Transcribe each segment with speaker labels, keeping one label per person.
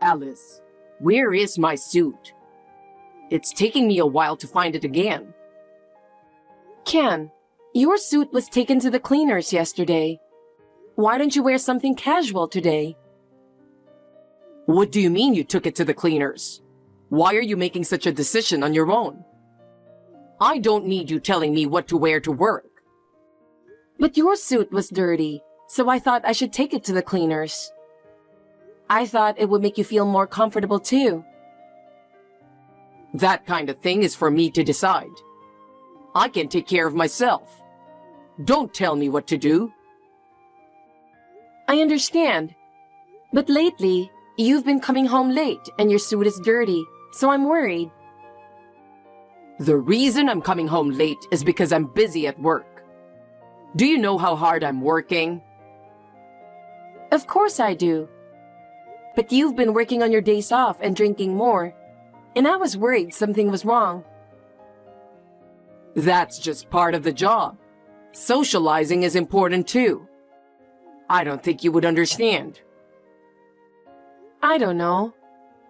Speaker 1: Alice, where is my suit? It's taking me a while to find it again.
Speaker 2: Ken, your suit was taken to the cleaners yesterday. Why don't you wear something casual today?
Speaker 1: What do you mean you took it to the cleaners? Why are you making such a decision on your own? I don't need you telling me what to wear to work.
Speaker 2: But your suit was dirty, so I thought I should take it to the cleaners. I thought it would make you feel more comfortable too.
Speaker 1: That kind of thing is for me to decide. I can take care of myself. Don't tell me what to do.
Speaker 2: I understand. But lately, you've been coming home late and your suit is dirty, so I'm worried.
Speaker 1: The reason I'm coming home late is because I'm busy at work. Do you know how hard I'm working?
Speaker 2: Of course I do. But you've been working on your days off and drinking more, and I was worried something was wrong.
Speaker 1: That's just part of the job. Socializing is important too. I don't think you would understand.
Speaker 2: I don't know.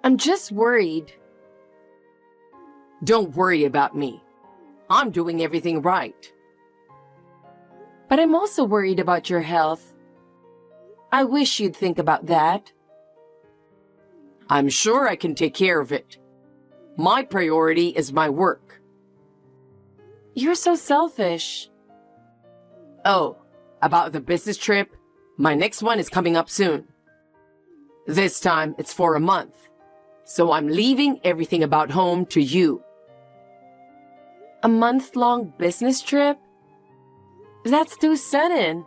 Speaker 2: I'm just worried.
Speaker 1: Don't worry about me. I'm doing everything right.
Speaker 2: But I'm also worried about your health. I wish you'd think about that.
Speaker 1: I'm sure I can take care of it. My priority is my work.
Speaker 2: You're so selfish.
Speaker 1: Oh, about the business trip? My next one is coming up soon. This time it's for a month, so I'm leaving everything about home to you.
Speaker 2: A month-long business trip? That's too sudden.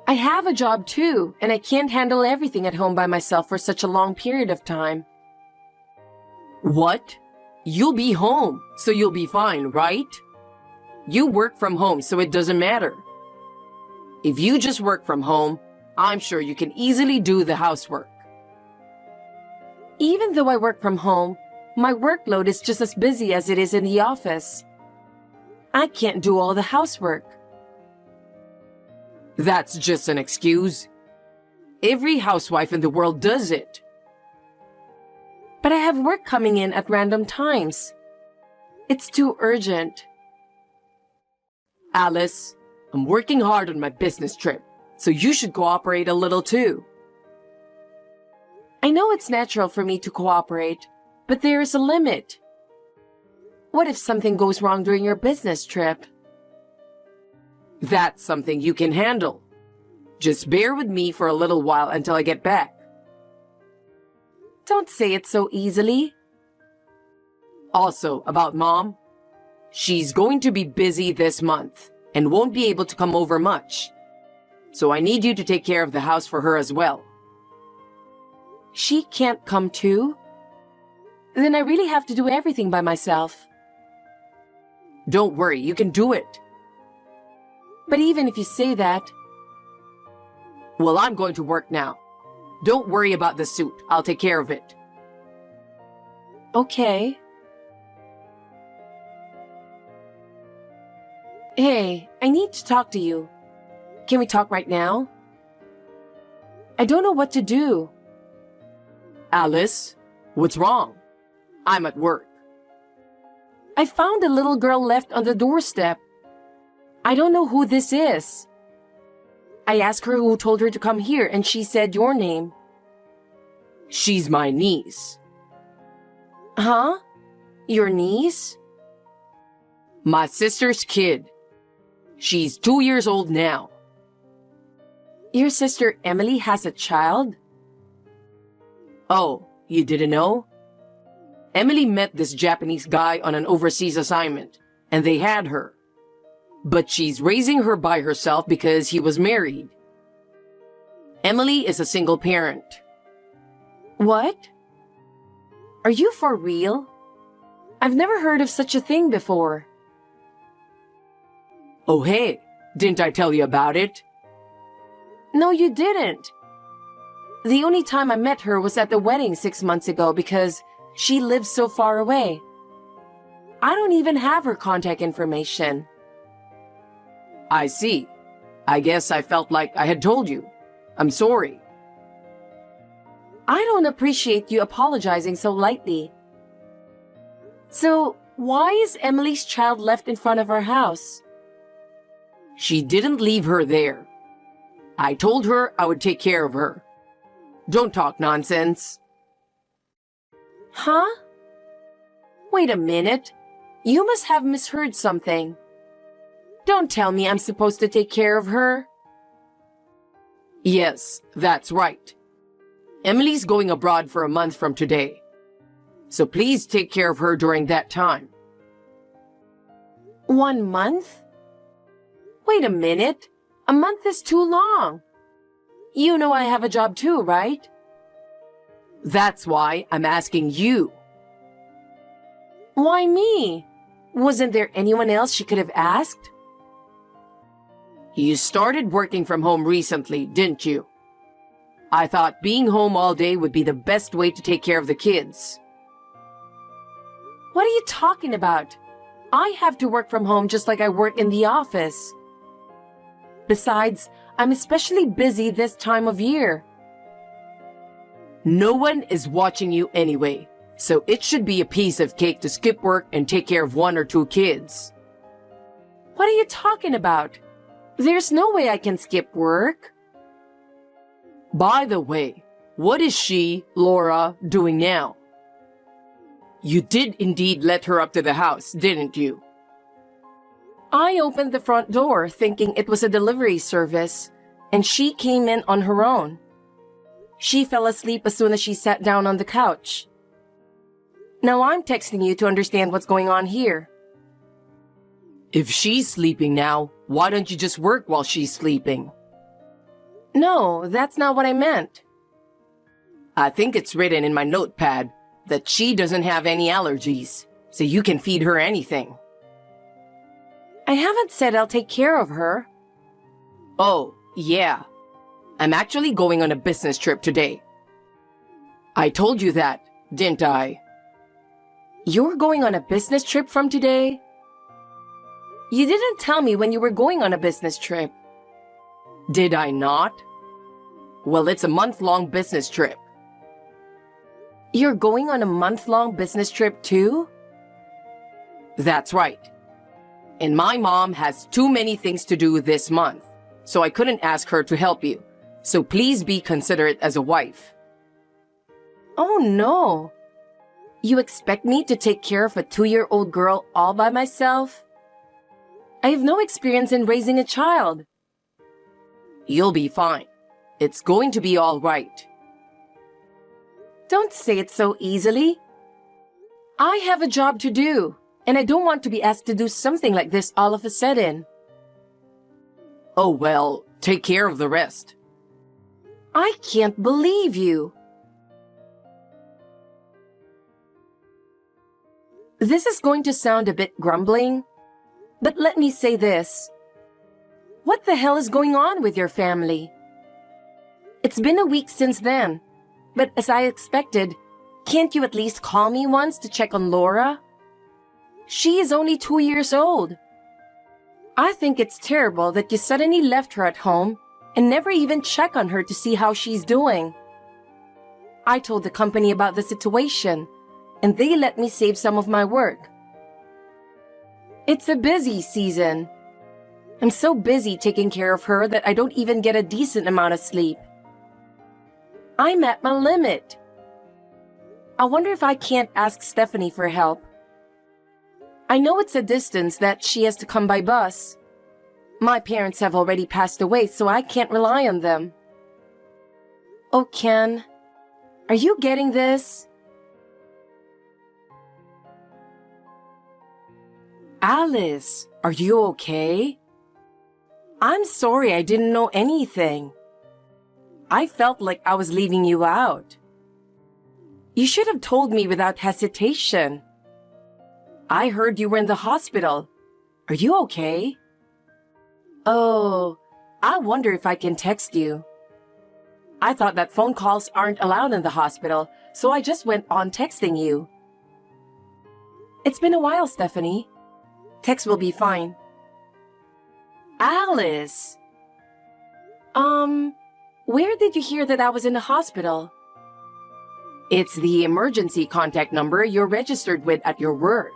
Speaker 2: I have a job too, and I can't handle everything at home by myself for such a long period of time.
Speaker 1: What? You'll be home, so you'll be fine, right? You work from home, so it doesn't matter. If you just work from home, I'm sure you can easily do the housework.
Speaker 2: Even though I work from home, my workload is just as busy as it is in the office. I can't do all the housework.
Speaker 1: That's just an excuse. Every housewife in the world does it.
Speaker 2: But I have work coming in at random times. It's too urgent.
Speaker 1: Alice, I'm working hard on my business trip, so you should cooperate a little too.
Speaker 2: I know it's natural for me to cooperate, but there is a limit. What if something goes wrong during your business trip?
Speaker 1: That's something you can handle. Just bear with me for a little while until I get back.
Speaker 2: Don't say it so easily.
Speaker 1: Also, about Mom, she's going to be busy this month and won't be able to come over much. So I need you to take care of the house for her as well.
Speaker 2: She can't come too? Then I really have to do everything by myself.
Speaker 1: Don't worry, you can do it.
Speaker 2: But even if you say that...
Speaker 1: Well, I'm going to work now. Don't worry about the suit. I'll take care of it.
Speaker 2: Okay. Hey, I need to talk to you. Can we talk right now? I don't know what to do.
Speaker 1: Alice, what's wrong? I'm at work.
Speaker 2: I found a little girl left on the doorstep. I don't know who this is. I asked her who told her to come here, and she said your name.
Speaker 1: She's my niece.
Speaker 2: Huh? Your niece?
Speaker 1: My sister's kid. She's 2 years old now.
Speaker 2: Your sister Emily has a child?
Speaker 1: Oh, you didn't know? Emily met this Japanese guy on an overseas assignment, and they had her. But she's raising her by herself because he was married. Emily is a single parent.
Speaker 2: What? Are you for real? I've never heard of such a thing before.
Speaker 1: Oh hey, didn't I tell you about it?
Speaker 2: No, you didn't. The only time I met her was at the wedding 6 months ago because she lives so far away. I don't even have her contact information.
Speaker 1: I see. I guess I felt like I had told you. I'm sorry.
Speaker 2: I don't appreciate you apologizing so lightly. So, why is Emily's child left in front of our house?
Speaker 1: She didn't leave her there. I told her I would take care of her. Don't talk nonsense.
Speaker 2: Huh? Wait a minute. You must have misheard something. Don't tell me I'm supposed to take care of her.
Speaker 1: Yes, that's right. Emily's going abroad for a month from today. So please take care of her during that time.
Speaker 2: 1 month? Wait a minute. A month is too long. You know I have a job too, right?
Speaker 1: That's why I'm asking you.
Speaker 2: Why me? Wasn't there anyone else she could have asked?
Speaker 1: You started working from home recently, didn't you? I thought being home all day would be the best way to take care of the kids.
Speaker 2: What are you talking about? I have to work from home just like I work in the office. Besides, I'm especially busy this time of year.
Speaker 1: No one is watching you anyway, so it should be a piece of cake to skip work and take care of 1 or 2 kids.
Speaker 2: What are you talking about? There's no way I can skip work.
Speaker 1: By the way, what is she, Laura, doing now? You did indeed let her up to the house, didn't you?
Speaker 2: I opened the front door thinking it was a delivery service, and she came in on her own. She fell asleep as soon as she sat down on the couch. Now I'm texting you to understand what's going on here.
Speaker 1: If she's sleeping now, why don't you just work while she's sleeping?
Speaker 2: No, that's not what I meant.
Speaker 1: I think it's written in my notepad that she doesn't have any allergies, so you can feed her anything.
Speaker 2: I haven't said I'll take care of her.
Speaker 1: Oh, yeah. I'm actually going on a business trip today. I told you that, didn't I?
Speaker 2: You're going on a business trip from today? You didn't tell me when you were going on a business trip.
Speaker 1: Did I not? Well, it's a month-long business trip.
Speaker 2: You're going on a month-long business trip too?
Speaker 1: That's right. And my mom has too many things to do this month, so I couldn't ask her to help you. So please be considerate as a wife.
Speaker 2: Oh no. You expect me to take care of a 2-year-old girl all by myself? I have no experience in raising a child.
Speaker 1: You'll be fine. It's going to be all right.
Speaker 2: Don't say it so easily. I have a job to do, and I don't want to be asked to do something like this all of a sudden.
Speaker 1: Oh well, take care of the rest.
Speaker 2: I can't believe you. This is going to sound a bit grumbling, but let me say this. What the hell is going on with your family? It's been a week since then, but as I expected, can't you at least call me once to check on Laura? She is only 2 years old. I think it's terrible that you suddenly left her at home and never even check on her to see how she's doing. I told the company about the situation, and they let me save some of my work. It's a busy season. I'm so busy taking care of her that I don't even get a decent amount of sleep. I'm at my limit. I wonder if I can't ask Stephanie for help. I know it's a distance that she has to come by bus. My parents have already passed away, so I can't rely on them. Oh, Ken, are you getting this? Alice, are you okay? I'm sorry I didn't know anything. I felt like I was leaving you out. You should have told me without hesitation. I heard you were in the hospital. Are you okay? Oh, I wonder if I can text you. I thought that phone calls aren't allowed in the hospital, so I just went on texting you. It's been a while, Stephanie. Text will be fine. Alice! Where did you hear that I was in the hospital?
Speaker 1: It's the emergency contact number you're registered with at your work.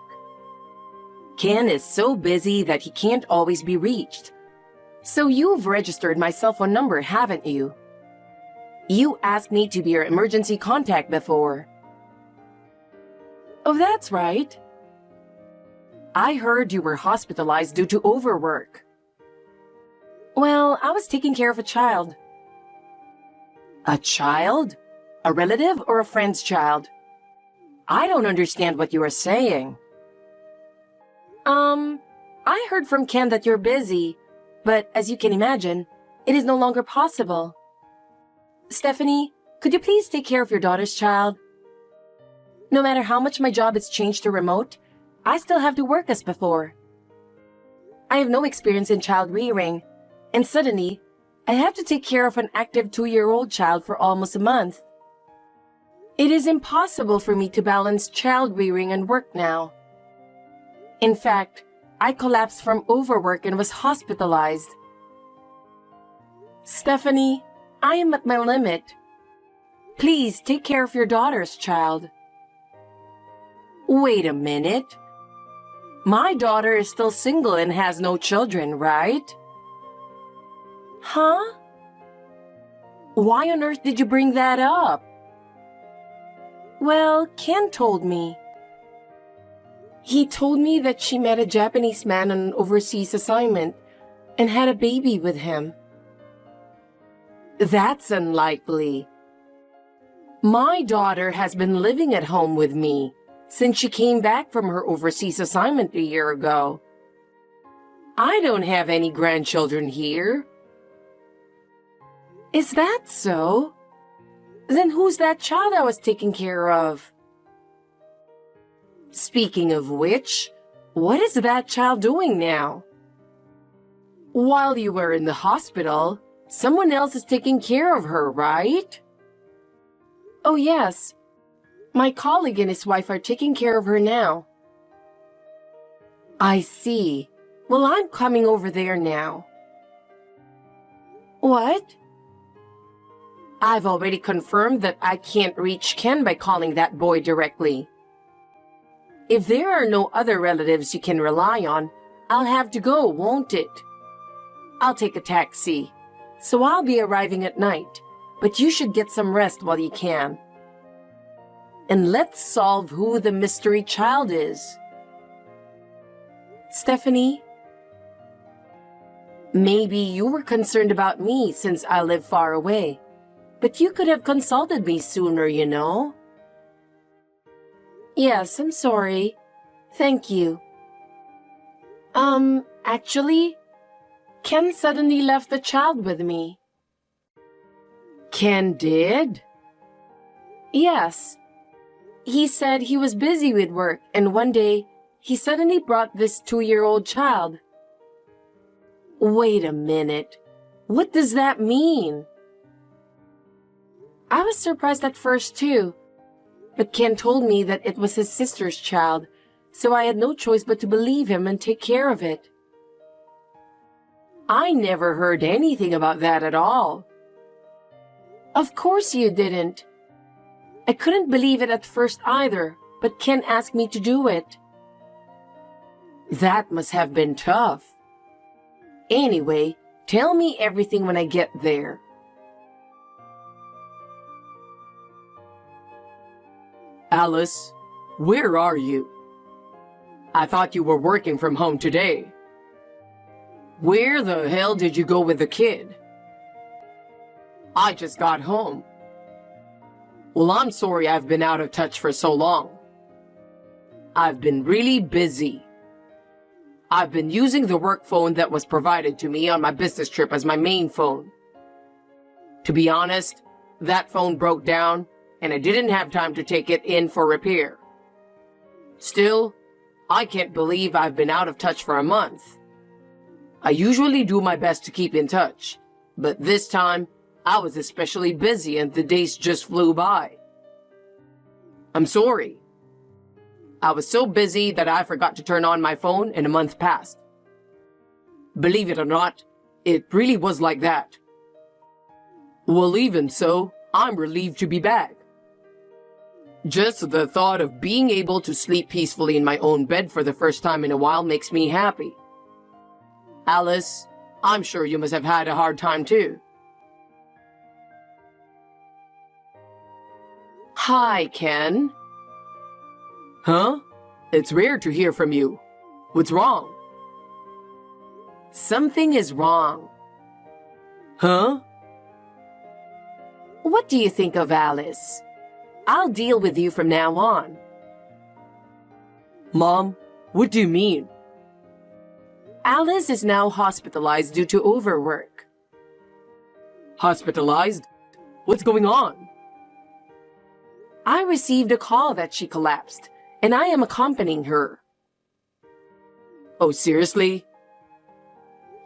Speaker 1: Ken is so busy that he can't always be reached. So you've registered my cell phone number, haven't you? You asked me to be your emergency contact before. Oh, that's right. I heard you were hospitalized due to overwork. Well, I was taking care of a child. A child? A relative or a friend's child? I don't understand what you are saying. I heard from Ken that you're busy, but as you can imagine, it is no longer possible. Stephanie, could you please take care of your daughter's child? No matter how much my job has changed to remote, I still have to work as before. I have no experience in child rearing, and suddenly, I have to take care of an active 2-year-old child for almost a month. It is impossible for me to balance child rearing and work now. In fact, I collapsed from overwork and was hospitalized. Stephanie, I am at my limit. Please take care of your daughter's child. Wait a minute. My daughter is still single and has no children, right? Huh? Why on earth did you bring that up? Well, Ken told me. He told me that she met a Japanese man on an overseas assignment and had a baby with him. That's unlikely. My daughter has been living at home with me since she came back from her overseas assignment a year ago. I don't have any grandchildren here. Is that so? Then who's that child I was taking care of? Speaking of which, what is that child doing now? While you were in the hospital, someone else is taking care of her, right? Oh yes. My colleague and his wife are taking care of her now. I see. Well, I'm coming over there now. What? I've already confirmed that I can't reach Ken by calling that boy directly. If there are no other relatives you can rely on, I'll have to go, won't it? I'll take a taxi, so I'll be arriving at night, but you should get some rest while you can. And let's solve who the mystery child is. Stephanie? Maybe you were concerned about me since I live far away, but you could have consulted me sooner, you know? Yes, I'm sorry. Thank you. Actually, Ken suddenly left the child with me. Ken did? Yes. He said he was busy with work, and one day, he suddenly brought this 2-year-old child. Wait a minute. What does that mean? I was surprised at first, too. But Ken told me that it was his sister's child, so I had no choice but to believe him and take care of it. I never heard anything about that at all. Of course you didn't. I couldn't believe it at first either, but Ken asked me to do it. That must have been tough. Anyway, tell me everything when I get there. Alice, where are you? I thought you were working from home today. Where the hell did you go with the kid? I just got home. Well, I'm sorry I've been out of touch for so long. I've been really busy. I've been using the work phone that was provided to me on my business trip as my main phone. To be honest, that phone broke down and I didn't have time to take it in for repair. Still, I can't believe I've been out of touch for a month. I usually do my best to keep in touch, but this time, I was especially busy and the days just flew by. I'm sorry. I was so busy that I forgot to turn on my phone and a month passed. Believe it or not, it really was like that. Well, even so, I'm relieved to be back. Just the thought of being able to sleep peacefully in my own bed for the first time in a while makes me happy. Alice, I'm sure you must have had a hard time too.
Speaker 2: Hi, Ken.
Speaker 1: Huh? It's rare to hear from you. What's wrong?
Speaker 2: Something is wrong.
Speaker 1: Huh?
Speaker 2: What do you think of Alice? I'll deal with you from now on.
Speaker 1: Mom, what do you mean?
Speaker 2: Alice is now hospitalized due to overwork.
Speaker 1: Hospitalized? What's going on?
Speaker 2: I received a call that she collapsed, and I am accompanying her.
Speaker 1: Oh, seriously?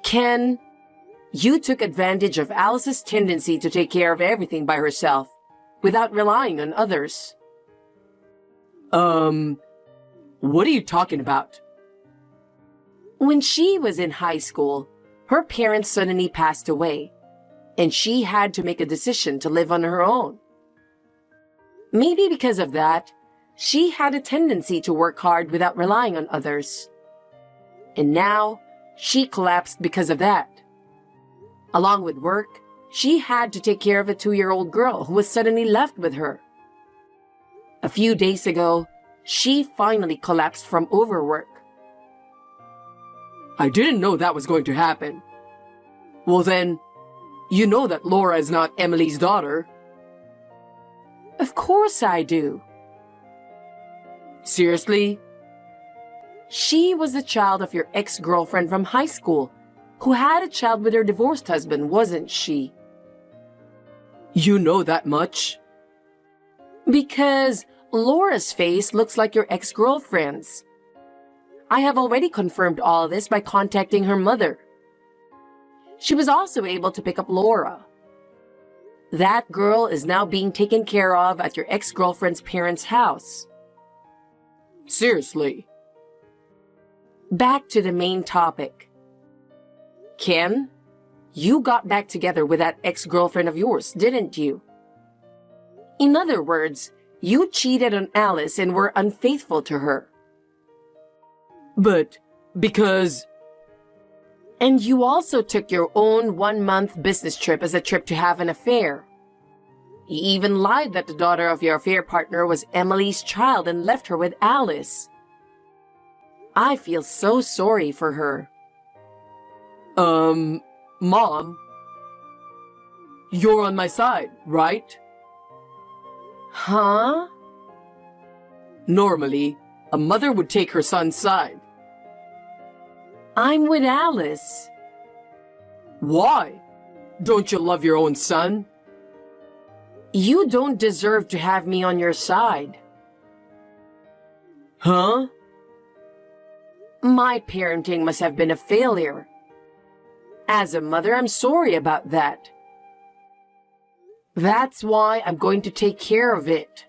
Speaker 2: Ken, you took advantage of Alice's tendency to take care of everything by herself, without relying on others.
Speaker 1: What are you talking about?
Speaker 2: When she was in high school, her parents suddenly passed away, and she had to make a decision to live on her own. Maybe because of that, she had a tendency to work hard without relying on others. And now, she collapsed because of that. Along with work, she had to take care of a 2-year-old girl who was suddenly left with her. A few days ago, she finally collapsed from overwork.
Speaker 1: I didn't know that was going to happen. Well then, you know that Laura is not Emily's daughter.
Speaker 2: Of course I do.
Speaker 1: Seriously?
Speaker 2: She was the child of your ex-girlfriend from high school, who had a child with her divorced husband, wasn't she?
Speaker 1: You know that much?
Speaker 2: Because Laura's face looks like your ex-girlfriend's. I have already confirmed all this by contacting her mother. She was also able to pick up Laura. That girl is now being taken care of at your ex-girlfriend's parents' house.
Speaker 1: Seriously?
Speaker 2: Back to the main topic. Ken, you got back together with that ex-girlfriend of yours, didn't you? In other words, you cheated on Alice and were unfaithful to her.
Speaker 1: But, because...
Speaker 2: And you also took your own 1-month business trip as a trip to have an affair. You even lied that the daughter of your affair partner was Emily's child and left her with Alice. I feel so sorry for her.
Speaker 1: Mom? You're on my side, right?
Speaker 2: Huh?
Speaker 1: Normally, a mother would take her son's side.
Speaker 2: I'm with Alice.
Speaker 1: Why? Don't you love your own son?
Speaker 2: You don't deserve to have me on your side.
Speaker 1: Huh?
Speaker 2: My parenting must have been a failure. As a mother, I'm sorry about that. That's why I'm going to take care of it.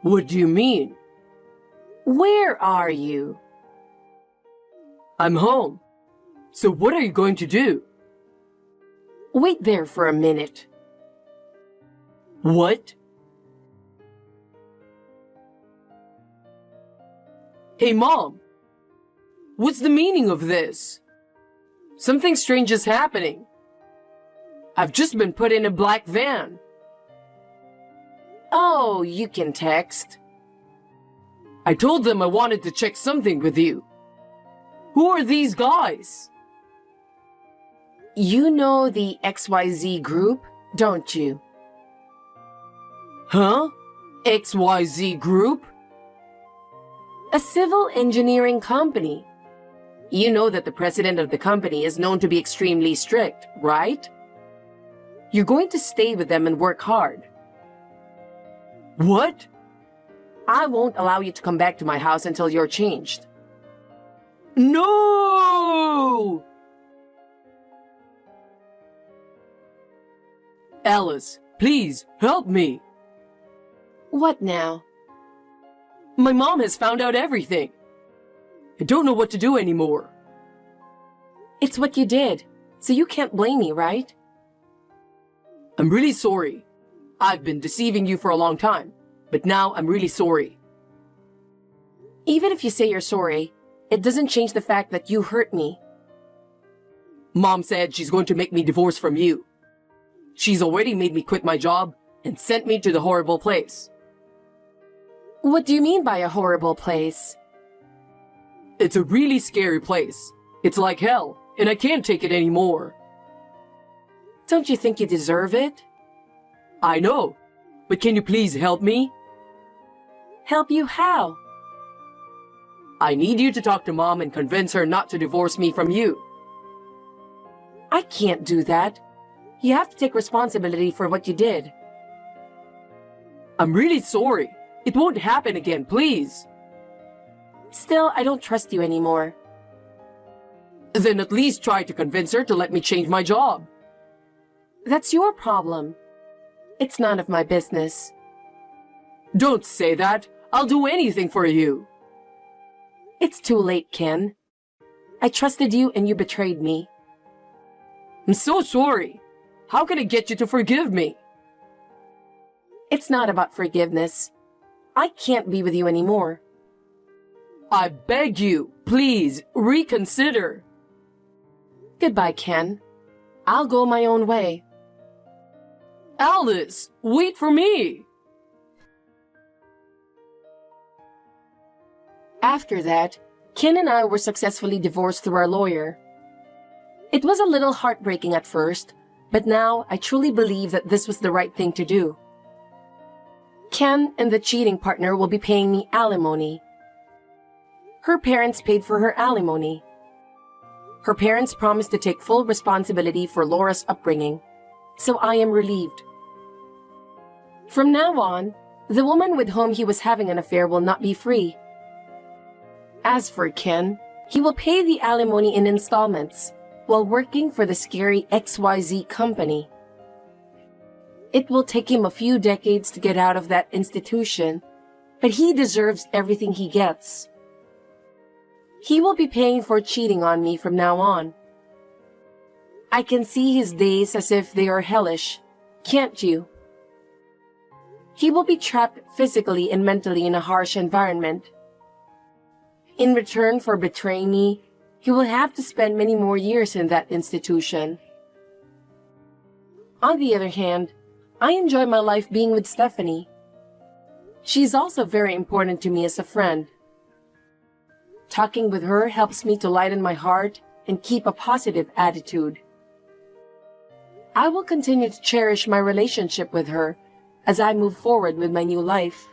Speaker 1: What do you mean?
Speaker 2: Where are you?
Speaker 1: I'm home. So what are you going to do?
Speaker 2: Wait there for a minute.
Speaker 1: What? Hey, Mom. What's the meaning of this? Something strange is happening. I've just been put in a black van.
Speaker 2: Oh, you can text.
Speaker 1: I told them I wanted to check something with you. Who are these guys?
Speaker 2: You know the XYZ group, don't you?
Speaker 1: Huh? XYZ Group?
Speaker 2: A civil engineering company. You know that the president of the company is known to be extremely strict, right? You're going to stay with them and work hard.
Speaker 1: What?
Speaker 2: I won't allow you to come back to my house until you're changed.
Speaker 1: No! Alice, please, help me.
Speaker 2: What now?
Speaker 1: My mom has found out everything. I don't know what to do anymore.
Speaker 2: It's what you did, so you can't blame me, right?
Speaker 1: I'm really sorry. I've been deceiving you for a long time, but now I'm really sorry.
Speaker 2: Even if you say you're sorry, it doesn't change the fact that you hurt me.
Speaker 1: Mom said she's going to make me divorce from you. She's already made me quit my job and sent me to the horrible place.
Speaker 2: What do you mean by a horrible place?
Speaker 1: It's a really scary place. It's like hell, and I can't take it anymore.
Speaker 2: Don't you think you deserve it?
Speaker 1: I know, but can you please help me?
Speaker 2: Help you how?
Speaker 1: I need you to talk to Mom and convince her not to divorce me from you.
Speaker 2: I can't do that. You have to take responsibility for what you did.
Speaker 1: I'm really sorry. It won't happen again, please.
Speaker 2: Still, I don't trust you anymore.
Speaker 1: Then at least try to convince her to let me change my job.
Speaker 2: That's your problem. It's none of my business.
Speaker 1: Don't say that. I'll do anything for you.
Speaker 2: It's too late, Ken. I trusted you and you betrayed me.
Speaker 1: I'm so sorry. How can I get you to forgive me?
Speaker 2: It's not about forgiveness. I can't be with you anymore.
Speaker 1: I beg you, please, reconsider.
Speaker 2: Goodbye, Ken. I'll go my own way.
Speaker 1: Alice, wait for me.
Speaker 2: After that, Ken and I were successfully divorced through our lawyer. It was a little heartbreaking at first, but now I truly believe that this was the right thing to do. Ken and the cheating partner will be paying me alimony. Her parents paid for her alimony. Her parents promised to take full responsibility for Laura's upbringing, so I am relieved. From now on, the woman with whom he was having an affair will not be free. As for Ken, he will pay the alimony in installments while working for the scary XYZ company. It will take him a few decades to get out of that institution, but he deserves everything he gets. He will be paying for cheating on me from now on. I can see his days as if they are hellish, can't you? He will be trapped physically and mentally in a harsh environment. In return for betraying me, he will have to spend many more years in that institution. On the other hand, I enjoy my life being with Stephanie. She's also very important to me as a friend. Talking with her helps me to lighten my heart and keep a positive attitude. I will continue to cherish my relationship with her as I move forward with my new life.